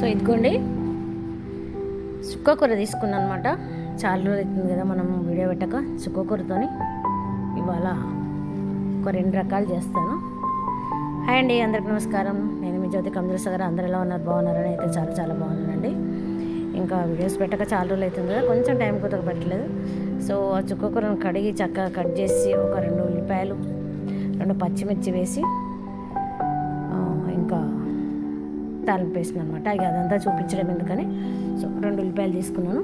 So ఇదిగోండి చుక్కకూర తీసుకున్నాను అనమాట. చాలా రోజులు అవుతుంది కదా మనం వీడియో పెట్టక. చుక్కకూరతోని ఇవాళ ఒక 2 రకాలు చేస్తాను. హాయ్ అండి, అందరికి నమస్కారం. నేను మీ జ్యోతి కమజరసాగర్. అందరు ఎలా ఉన్నారు? బాగున్నారని అయితే చాలా చాలా బాగున్నానండి. ఇంకా వీడియోస్ పెట్టక చాలా రోజులు అవుతుంది కదా, కొంచెం టైం కుదరక పెట్టలేదు. సో ఆ చుక్కకూరను కడిగి చక్కగా కట్ చేసి ఒక 2 ఉల్లిపాయలు 2 పచ్చిమిర్చి వేసి ఇంకా తాలింపు వేసిన అనమాట. ఇక అదంతా చూపించడం ఎందుకని సో 2 ఉల్లిపాయలు తీసుకున్నాను.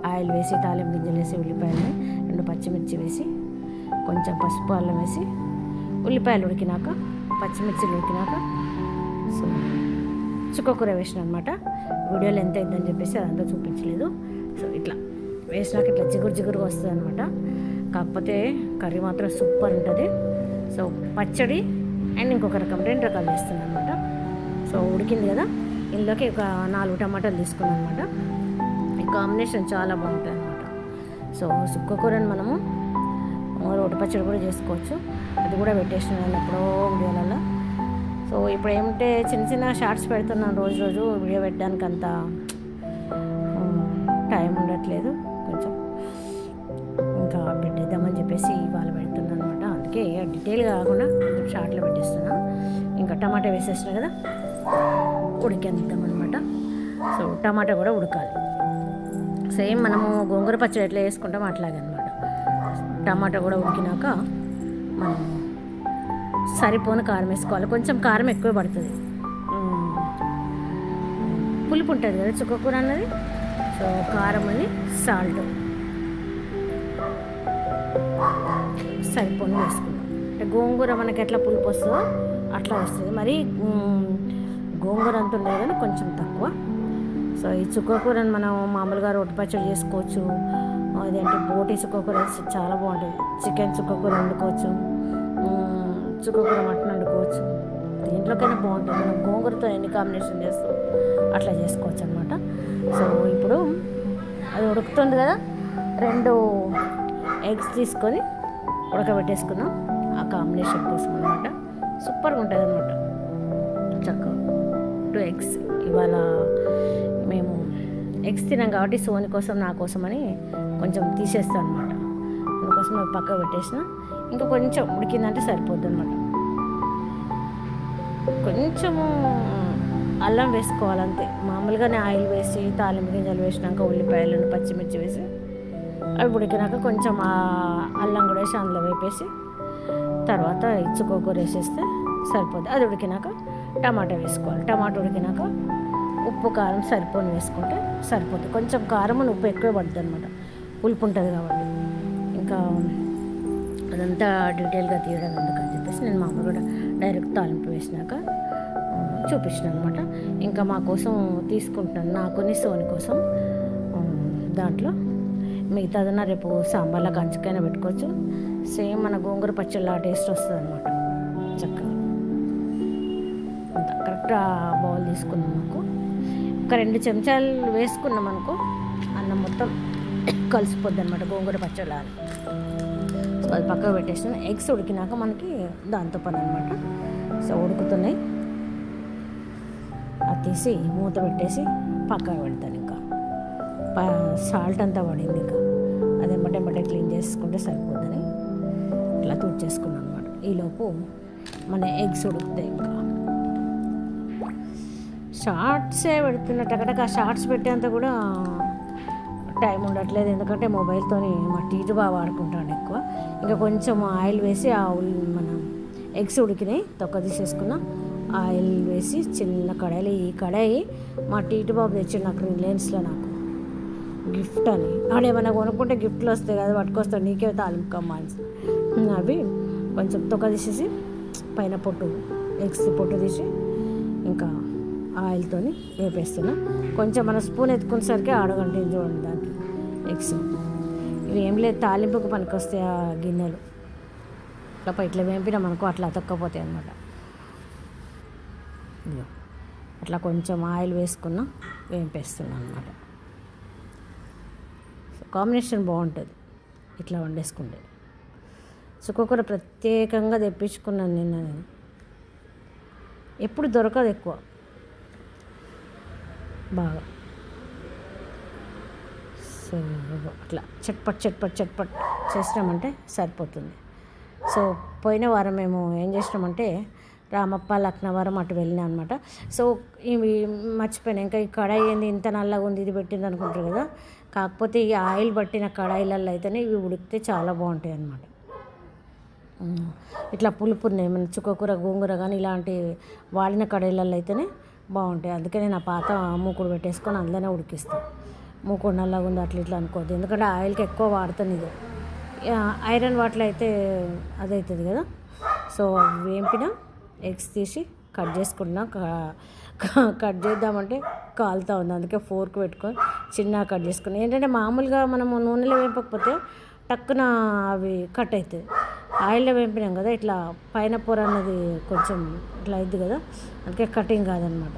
ఆయిల్ వేసి తాలింపు గింజలు వేసి ఉల్లిపాయలని 2 పచ్చిమిర్చి వేసి కొంచెం పసుపు అల్లం వేసి ఉల్లిపాయలు ఉడికినాక పచ్చిమిర్చిలు ఉడికినాక సో చుక్కకూర వేసిన అనమాట. వీడియోలో ఎంత అయిందని చెప్పేసి అదంతా చూపించలేదు. సో ఇట్లా వేసినాక ఇట్లా జిగురుగా వస్తుంది అనమాట. కాకపోతే కర్రీ మాత్రం సూపర్ ఉంటుంది. సో పచ్చడి అండ్ ఇంకొక రకం 2 రకాలు చేస్తున్నాను అనమాట. సో ఉడికింది కదా, ఇందులోకి ఒక 4 టమాటాలు తీసుకున్నాను అనమాట. ఈ కాంబినేషన్ చాలా బాగుంటుంది అనమాట. సో చుక్కకూరని మనము రోటి పచ్చడి కూడా చేసుకోవచ్చు. అది కూడా పెట్టేసినాను ఎప్పుడో వీడియోలలో. సో ఇప్పుడు ఏమంటే చిన్న షార్ట్స్ పెడుతున్నాను, రోజు వీడియో పెట్టడానికి అంత టైం ఉండట్లేదు. కొంచెం ఇంకా పెట్టేద్దామని చెప్పేసి ఇవాళ పెడుతున్నాను అనమాట. అందుకే డీటెయిల్ కాకుండా కొంచెం షార్ట్లో పెట్టేస్తున్నాను. ఇంకా టమాటా వేసేసినా కదా, ఉడికేద్దాం అనమాట. సో టమాటా కూడా ఉడకాలి. సేమ్ మనము గోంగూర పచ్చడి ఎట్లా వేసుకుంటామో అట్లాగే అనమాట. టమాటా కూడా ఉడికినాక మనం సరిపోని కారం వేసుకోవాలి. కొంచెం కారం ఎక్కువ పడుతుంది, పులుపు ఉంటుంది కదా చుక్కకూర అన్నది. సో కారం అని సాల్ట్ సరిపోని వేసుకుందాం. అంటే గోంగూర మనకి ఎట్లా పులుపు వస్తుందో అట్లా వస్తుంది. మరి గోంగూర అంత ఉండదు కానీ కొంచెం తక్కువ. సో ఈ చుక్కకూరని మనం మామూలుగా రోటి పచ్చడి చేసుకోవచ్చు. అదేంటి బోటి చుక్కకూర చాలా బాగుంటుంది. చికెన్ చుక్కకూర వండుకోవచ్చు, చుక్కకూర మటన్ వండుకోవచ్చు. దేంట్లోకైనా బాగుంటుంది. మనం గోంగూరతో ఎన్ని కాంబినేషన్ చేస్తాం అట్లా చేసుకోవచ్చు అనమాట. సో ఇప్పుడు అది ఉడుకుతుంది కదా, 2 ఎగ్స్ తీసుకొని ఉడకబెట్టేసుకున్నాం ఆ కాంబినేషన్ కోసం అనమాట. సూపర్గా ఉంటుంది అనమాట. చక్కగా 2 ఎగ్స్. ఇవాళ మేము ఎగ్స్ తినాం కాబట్టి సోని కోసం నా కోసం అని కొంచెం తీసేస్తాను అనమాట. అందుకోసం అవి పక్కకు పెట్టేసిన. ఇంకా కొంచెం ఉడికిందంటే సరిపోద్ది అనమాట. కొంచెము అల్లం వేసుకోవాలంతే. మామూలుగానే ఆయిల్ వేసి తాలింపు గింజలు వేసినాక ఉల్లిపాయలను పచ్చిమిర్చి వేసి అవి ఉడికినాక కొంచెం అల్లం కూడా వేసి అందులో వేపేసి తర్వాత చుక్కకూర వేసేస్తే సరిపోద్ది. అది ఉడికినాక టమాటా వేసుకోవాలి. టమాటా ఉడికినాక ఉప్పు కారం సరిపోని వేసుకుంటే సరిపోతుంది. కొంచెం కారం అని ఉప్పు ఎక్కువ పడుతుంది అనమాట, పులుపు ఉంటుంది కాబట్టి. ఇంకా అదంతా డీటెయిల్గా తీయడం ఎందుకని చెప్పేసి నేను మామూలు కూడా డైరెక్ట్ తాలింపు వేసినాక చూపించాను అనమాట. ఇంకా మా కోసం తీసుకుంటున్నాను, నాకుని సోని కోసం. దాంట్లో మిగతాదన్నా రేపు సాంబార్లో కంచుకైనా పెట్టుకోవచ్చు. సేమ్ మన గోంగూర పచ్చళ్ళ టేస్ట్ వస్తుంది అనమాట. చక్కగా అంతా కరెక్ట్ బౌల్ తీసుకున్నాం. నాకు ఒక 2 చెంచాలు వేసుకున్నాం అనుకో, అన్నం మొత్తం కలిసిపోద్ది అనమాట గోంగూర పచ్చళ్ళ. సో అది పక్కకు పెట్టేసిన. ఎగ్స్ ఉడికినాక మనకి దాంతో పని అనమాట. సో ఉడుకుతున్నాయి, అది తీసి మూత పెట్టేసి పక్కకు పెడతాను. ఇంకా సాల్ట్ అంతా పడింది, ఇంకా అది ఎమ్మటే క్లీన్ చేసుకుంటే సరిపోద్దని ఇట్లా తుడిచేసుకున్నాను అనమాట. ఈలోపు మన ఎగ్స్ ఉడుకుతాయి. ఇంకా షార్ట్సే పెడుతున్నట్టు ఆ షార్ట్స్ పెట్టేంత కూడా టైం ఉండట్లేదు. ఎందుకంటే మొబైల్తో మా టీవీ బాగా వాడుకుంటాను ఎక్కువ. ఇంకా కొంచెం ఆయిల్ వేసి మన ఎగ్స్ ఉడికినాయి, తొక్క తీసేసుకున్న ఆయిల్ వేసి చిన్న కడాయిలో, ఈ కడాయి మా టీటీ బాబు తెచ్చాడు నాకు రిలయన్స్లో, నాకు గిఫ్ట్ అని. ఆడేమన్నా కొనుక్కుంటే గిఫ్ట్లు వస్తాయి కదా, పట్టుకొస్తాడు నీకే తాలింపు కమ్మాల్సి. అవి కొంచెం తొక్క తీసేసి పైన పొట్టు, ఎగ్స్ పొట్టు తీసి ఇంకా ఆయిల్తో వేపేస్తున్నా. కొంచెం మన స్పూన్ ఎత్తుకునేసరికి అడగంటే చూడండి దాంట్లో ఎగ్స్. ఇవి ఏం లేదు, తాలింపుకు పనికొస్తాయి ఆ గిన్నెలు. ఇట్లా వేపినాం అనుకో అట్లా అతక్కపోతాయి అన్నమాట. అట్లా కొంచెం ఆయిల్ వేసుకున్నా వేపేస్తున్నాను అనమాట. కాంబినేషన్ బాగుంటుంది ఇట్లా వండేసుకుంటే. చుక్కకూర ప్రత్యేకంగా తెప్పించుకున్నాను నిన్న. నేను ఎప్పుడు దొరకదు ఎక్కువ. బాగా. సో అట్లా చట్పట్ చట్పట్ చట్పట్ చేసినామంటే సరిపోతుంది. సో పోయిన వారం మేము ఏం చేసినామంటే రామప్ప లక్నవరం అటు వెళ్ళినా అనమాట. సో ఇవి మర్చిపోయినా, ఇంకా ఈ కడాయి ఏంది ఇంత నల్లగా ఉంది ఇది పెట్టింది అనుకుంటారు కదా, కాకపోతే ఈ ఆయిల్ పట్టిన కడాయిలలో అయితేనే ఇవి ఉడికితే చాలా బాగుంటాయి అన్నమాట. ఇట్లా పులుపున్నాయి మన చుక్కకూర గోంగూర కానీ ఇలాంటి వాడిన కడాయిలలో అయితేనే బాగుంటాయి. అందుకే నేను ఆ పాత మూకుడు పెట్టేసుకొని అందులోనే ఉడికిస్తాను. మూకుడు నల్లగా ఉంది అట్లా ఇట్లా అనుకోవద్దు, ఎందుకంటే ఆయిల్కి ఎక్కువ వాడుతాను ఇది. ఐరన్ వాటర్ అయితే అదవుతుంది కదా. సో వేంపిన ఎగ్స్ తీసి కట్ చేసుకుంటున్నా. కట్ చేద్దామంటే కాలుతూ ఉంది, అందుకే ఫోర్క్ పెట్టుకొని చిన్నగా కట్ చేసుకుని. ఏంటంటే మామూలుగా మనము నూనెలో వేపకపోతే టక్కున అవి కట్ అవుతుంది. ఆయిల్లో వేంపినాం కదా, ఇట్లా పైన పొర అన్నది కొంచెం ఇట్లా అయింది కదా, అందుకే కటింగ్ కాదనమాట.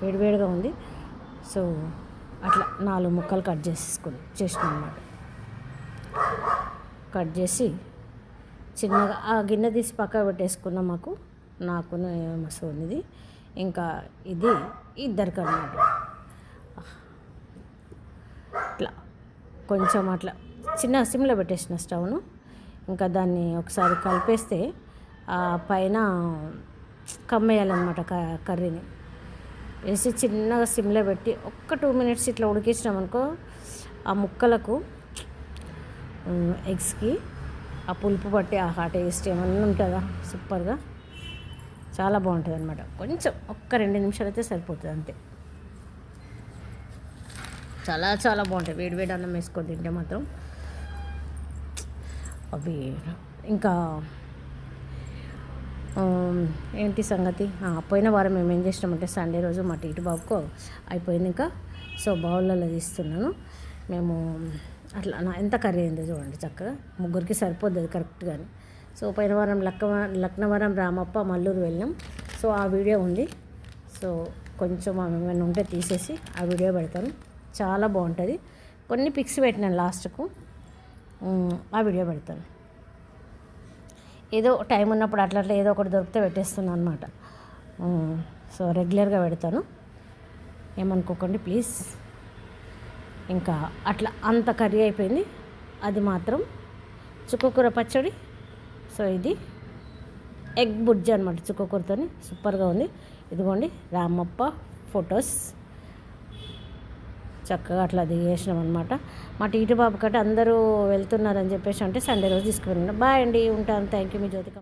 వేడివేడిగా ఉంది. సో అట్లా 4 ముక్కలు కట్ చేసినాం అన్నమాట. కట్ చేసి చిన్నగా ఆ గిన్నె తీసి పక్క పెట్టేసుకున్నాం. నాకు మా సోనిది, ఇంకా ఇది ఇద్దరికి అన్నమాట. అట్లా కొంచెం అట్లా చిన్న సిమ్లో పెట్టేసిన స్టవ్ను. ఇంకా దాన్ని ఒకసారి కలిపేస్తే ఆ పైన కమ్మేయాలన్నమాట కర్రీని వేసి చిన్నగా సిమ్లో పెట్టి ఒక్క 2 మినిట్స్ ఇట్లా ఉడికించినామనుకో, ఆ ముక్కలకు ఎగ్స్కి ఆ పులుపు పట్టి ఆ టేస్ట్ ఏమన్నా ఉంటుందా, సూపర్గా చాలా బాగుంటుంది అనమాట. కొంచెం ఒక్క 2 నిమిషాలు అయితే సరిపోతుంది అంతే. చాలా చాలా బాగుంటాయి. వేడి అన్నం వేసుకొని తింటే మాత్రం అవి. ఇంకా ఏంటి సంగతి, పోయిన వారం మేము ఏం చేసినామంటే సండే రోజు మా టీటు బాబుకు అయిపోయింది ఇంకా. సో బౌళ్ళలో తీస్తున్నాను. మేము అట్లా ఎంత కర్రీ అయిందో చూడండి, చక్కగా ముగ్గురికి సరిపోద్ది అది కరెక్ట్గానే. సో పోయిన వారం లక్నవరం రామప్ప మల్లూరు వెళ్ళాం. సో ఆ వీడియో ఉంది. సో కొంచెం ఏమైనా ఉంటే తీసేసి ఆ వీడియో పెడతాను, చాలా బాగుంటుంది. కొన్ని పిక్స్ పెట్టినాను లాస్ట్కు, ఆ వీడియో పెడతాను. ఏదో టైం ఉన్నప్పుడు అట్లా ఏదో ఒకటి దొరికితే పెట్టేస్తున్నాను అనమాట. సో రెగ్యులర్గా పెడతాను, ఏమనుకోకండి ప్లీజ్. ఇంకా అట్లా అంత కర్రీ అయిపోయింది. అది మాత్రం చుక్కకూర పచ్చడి. సో ఇది ఎగ్ బుర్జీ అనమాట, చుక్కకూరతో సూపర్గా ఉంది. ఇదిగోండి రామప్ప ఫొటోస్ చక్కగా అట్లా దిగేసినాం అనమాట. మా టీటు బాబు కట్ట అందరూ వెళ్తున్నారని చెప్పేసి అంటే సండే రోజు తీసుకువెళ్ళినాం. బాయ్ అండి, ఉంటాను. Thank you. మీ జ్యోతిక.